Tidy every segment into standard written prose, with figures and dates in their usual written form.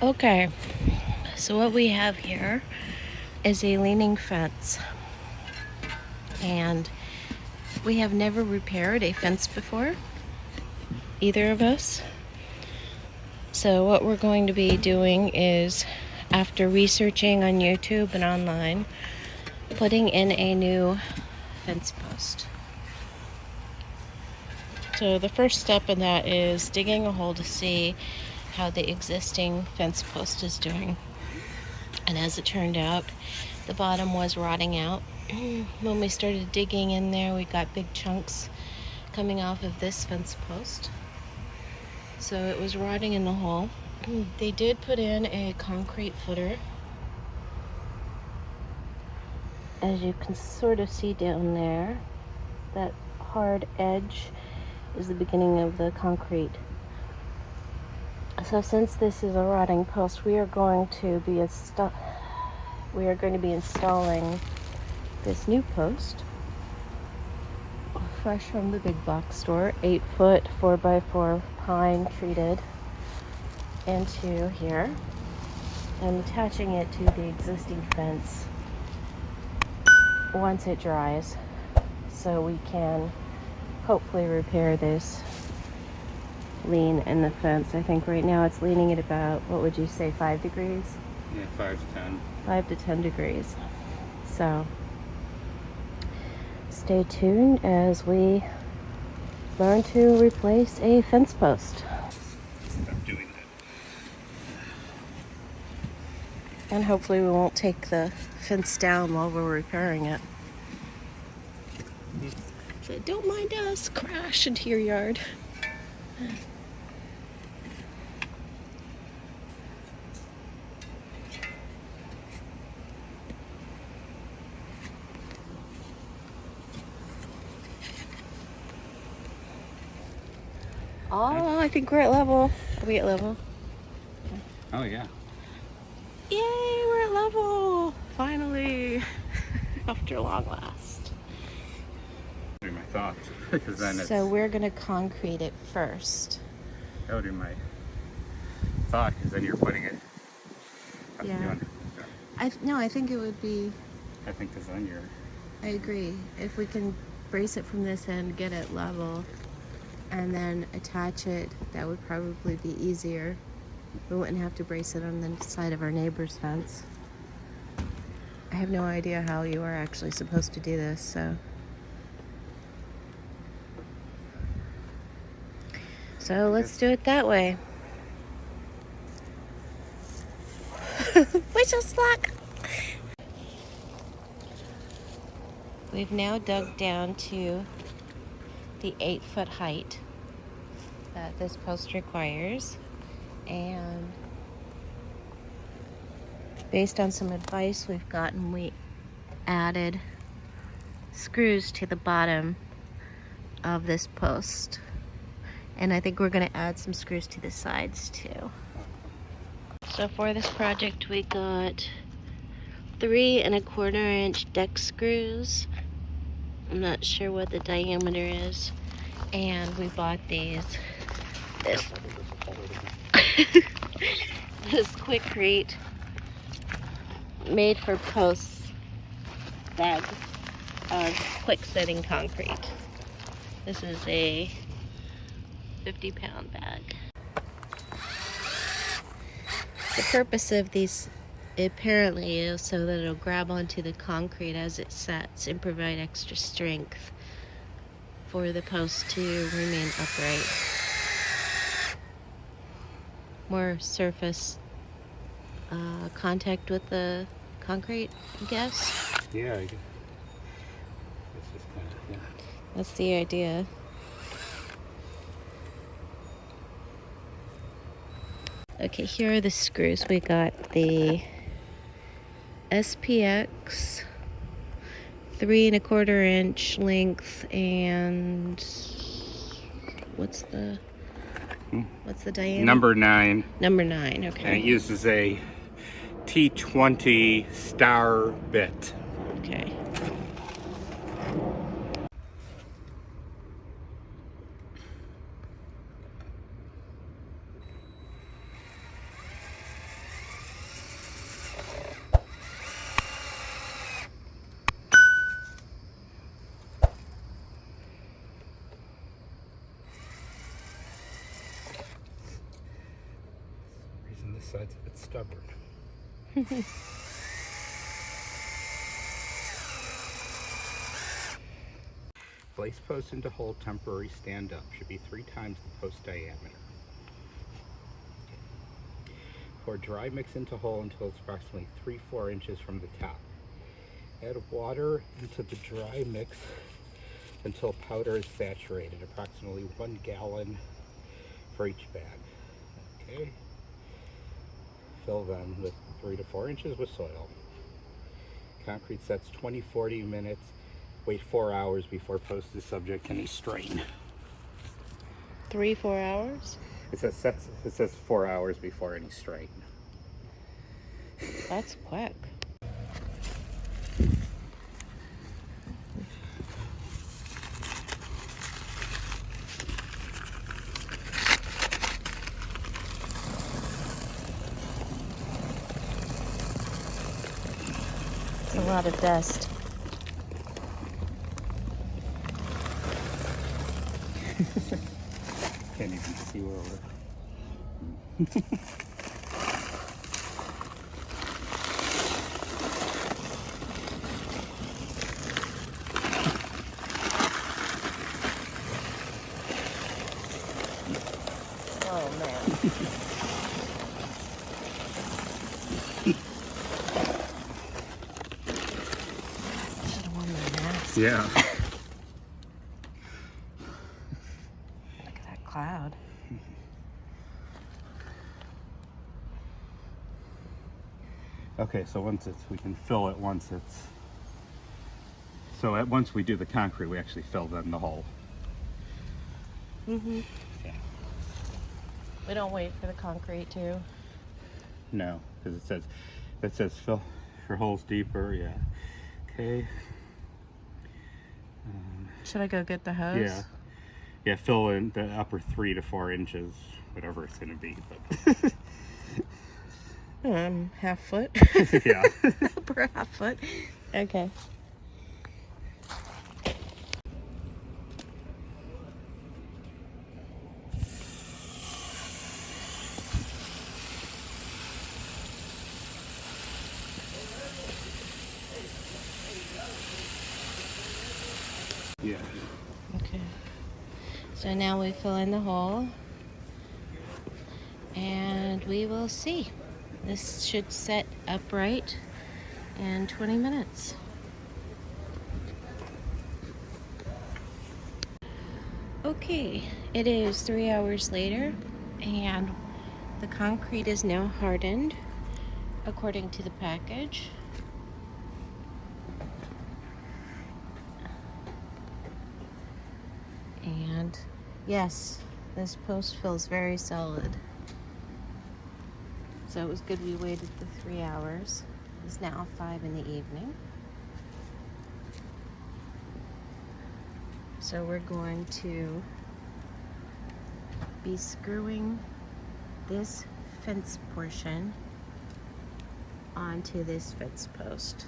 Okay, so what we have here is a leaning fence, and we have never repaired a fence before, either of us. So what we're going to be doing is, after researching on YouTube and online, putting in a new fence post. So the first step in that is digging a hole to see how the existing fence post is doing. And as it turned out, the bottom was rotting out. When we started digging in there, we got big chunks coming off of this fence post. So it was rotting in the hole. They did put in a concrete footer. As you can sort of see down there, that hard edge is the beginning of the concrete. So since this is a rotting post, we are going to be installing this new post, fresh from the big box store, 8-foot 4x4 pine treated, into here, and attaching it to the existing fence once it dries, so we can hopefully repair this lean in the fence. I think right now it's leaning at about, what would you say, 5 degrees? Yeah, 5 to 10. 5 to 10 degrees. So stay tuned as we learn to replace a fence post. Stop doing that. And hopefully we won't take the fence down while we're repairing it. So don't mind us crash into your yard. Oh, I think we're at level. Are we at level? Oh, yeah. Yay, we're at level! Finally! After long last. That would be my thoughts. Because then So we're gonna concrete it first. that would be my thought, because then you're putting it. Yeah. I think it would be, I think because then you're. I agree. If we can brace it from this end, get it level, and then attach it, that would probably be easier. We wouldn't have to brace it on the side of our neighbor's fence. I have no idea how you are actually supposed to do this, so. So let's do it that way. Wish us luck! We've now dug down to the 8-foot height that this post requires, and based on some advice we've gotten, we added screws to the bottom of this post, and I think we're going to add some screws to the sides too. So for this project we got 3 1/4-inch deck screws. I'm not sure what the diameter is, and we bought this Quikrete made for posts bag of quick setting concrete. This is a 50-pound bag. The purpose of these apparently is so that it'll grab onto the concrete as it sets and provide extra strength for the post to remain upright. More surface contact with the concrete, I guess. Yeah, I guess. It's just kind of, yeah. That's the idea. Okay, here are the screws. We got the SPX 3 1/4-inch length, and what's the diameter? Number 9. Number 9, And okay. it uses a T20 star bit. Okay. side's a bit stubborn. Place post into hole, temporary stand up. Should be 3 times the post diameter. Pour dry mix into hole until it's approximately 3-4 inches from the top. Add water into the dry mix until powder is saturated, approximately 1 gallon for each bag. Okay. Fill them with 3 to 4 inches with soil. Concrete sets 20-40 minutes. Wait 4 hours before post is subject to any strain. 3-4 hours? It says 4 hours before any strain. That's quick. It's a lot of dust. Can't even see where we're. Oh man. Should have worn my mask. Yeah. Look at that cloud. Okay, so we can fill it once it's. So once we do the concrete, we actually fill in the hole. Mm-hmm. Yeah. We don't wait for the concrete to. No, because it says fill for holes deeper. Yeah. Okay. Should I go get the hose? Yeah. Yeah, fill in the upper 3 to 4 inches, whatever it's going to be. But Half foot. yeah. Per half foot. Okay. Yeah. Okay. So now we fill in the hole. And we will see. This should set upright in 20 minutes. Okay, it is 3 hours later, and the concrete is now hardened according to the package. And yes, this post feels very solid. So it was good we waited the 3 hours. It's now 5 in the evening. So we're going to be screwing this fence portion onto this fence post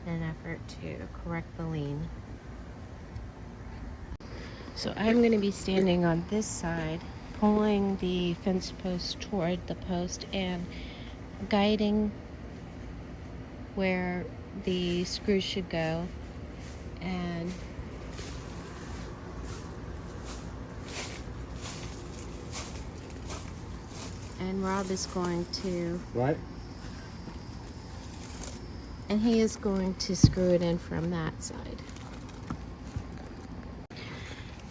in an effort to correct the lean. So I'm going to be standing on this side, pulling the fence post toward the post and guiding where the screws should go. And Rob is going to... What? And he is going to screw it in from that side.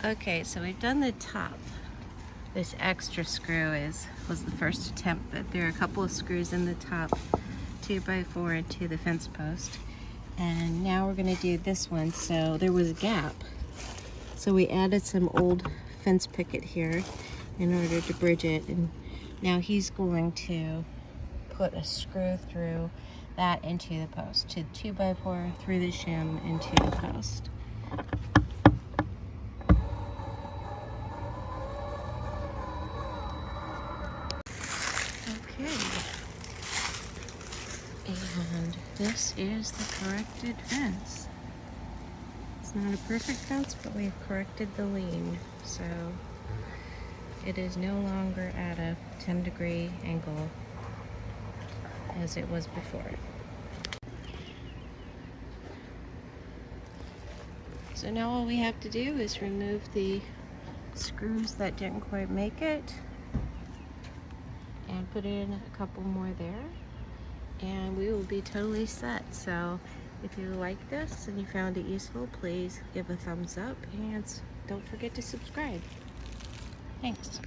Okay, so we've done the top. This extra screw was the first attempt, but there are a couple of screws in the top, 2x4 into the fence post. And now we're gonna do this one. So there was a gap. So we added some old fence picket here in order to bridge it. And now he's going to put a screw through that into the post, to 2x4 through the shim into the post. Okay. And this is the corrected fence. It's not a perfect fence, but we've corrected the lean. So it is no longer at a 10-degree angle. as it was before. So now all we have to do is remove the screws that didn't quite make it and put in a couple more there, and we will be totally set. So if you like this and you found it useful, please give a thumbs up and don't forget to subscribe. Thanks.